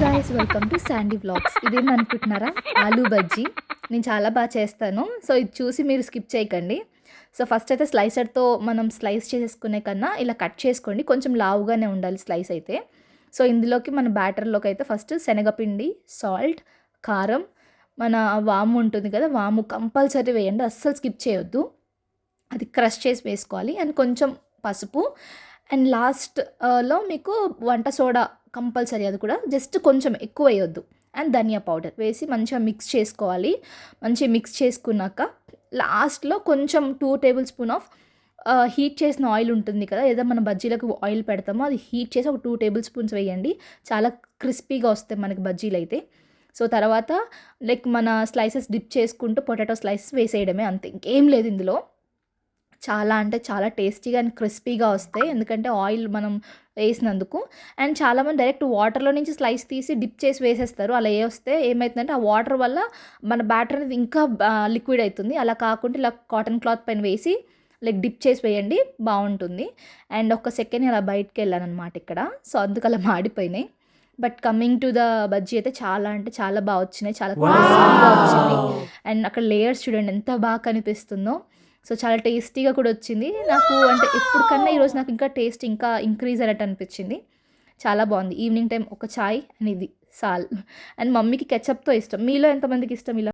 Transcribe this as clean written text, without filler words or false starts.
Guys welcome to Sandy vlogs. ఇదేంటి అనుకుంటున్నారా? ఆలూ బజ్జీ. నేను చాలా బాగా చేస్తాను. సో ఇది చూసి మీరు స్కిప్ చేయకండి. సో ఫస్ట్ అయితే స్లైసర్తో మనం స్లైస్ చేసుకునే కన్నా ఇలా కట్ చేసుకోండి. కొంచెం లావుగానే ఉండాలి స్లైస్ అయితే. సో ఇందులోకి మన బ్యాటర్లోకి అయితే ఫస్ట్ శనగపిండి, సాల్ట్, కారం, మన వాము ఉంటుంది కదా, వాము కంపల్సరీ వేయండి, అస్సలు స్కిప్ చేయొద్దు. అది క్రష్ చేసి వేసుకోవాలి. అండ్ కొంచెం పసుపు, అండ్ లాస్ట్లో మీకు వంట సోడా కంపల్సరీ, అది కూడా జస్ట్ కొంచెం ఎక్కువ వేయొద్దు. అండ్ ధనియా పౌడర్ వేసి మంచిగా మిక్స్ చేసుకోవాలి. మంచిగా మిక్స్ చేసుకున్నాక లాస్ట్లో కొంచెం 2 టేబుల్ స్పూన్ ఆఫ్ హీట్ చేసిన ఆయిల్ ఉంటుంది కదా, ఏదో మన బజ్జీలకు ఆయిల్ పెడతామో అది హీట్ చేసి ఒక 2 టేబుల్ స్పూన్స్ వేయండి. చాలా క్రిస్పీగా వస్తాయి మనకి బజ్జీలు అయితే. సో తర్వాత లైక్ మన స్లైసెస్ డిప్ చేసుకుంటూ పొటాటో స్లైసెస్ వేసేయడమే, అంతే, ఇంకేం లేదు ఇందులో. చాలా అంటే చాలా టేస్టీగా అండ్ క్రిస్పీగా వస్తాయి, ఎందుకంటే ఆయిల్ మనం వేసినందుకు. అండ్ చాలామంది డైరెక్ట్ వాటర్లో నుంచి స్లైస్ తీసి డిప్ చేసి వేసేస్తారు. అలా వేస్తే ఏమవుతుందంటే ఆ వాటర్ వల్ల మన బ్యాటర్ అనేది ఇంకా లిక్విడ్ అవుతుంది. అలా కాకుండా ఇలా కాటన్ క్లాత్ పైన వేసి లైక్ డిప్ చేసి వేయండి, బాగుంటుంది. అండ్ ఒక సెకండ్ అలా బయటకు వెళ్ళాను అనమాట ఇక్కడ, సో అందుకు అలా మాడిపోయినాయి. But coming to the bajji అయితే చాలా అంటే చాలా బాగా వచ్చినాయి, చాలా క్రిస్పీగా వచ్చింది. అండ్ అక్కడ లేయర్స్ చూడండి ఎంత బాగా కనిపిస్తుందో. సో చాలా టేస్టీగా కూడా వచ్చింది నాకు. అంటే ఎప్పటికన్నా ఈరోజు నాకు ఇంకా టేస్ట్ ఇంకా ఇంక్రీజ్ అయినట్టు అనిపించింది. చాలా బాగుంది. ఈవినింగ్ టైం ఒక చాయ్ అండ్ ఇది సాల్. అండ్ మమ్మీకి కెచప్తో ఇష్టం. మీలో ఎంతమందికి ఇష్టం ఇలా?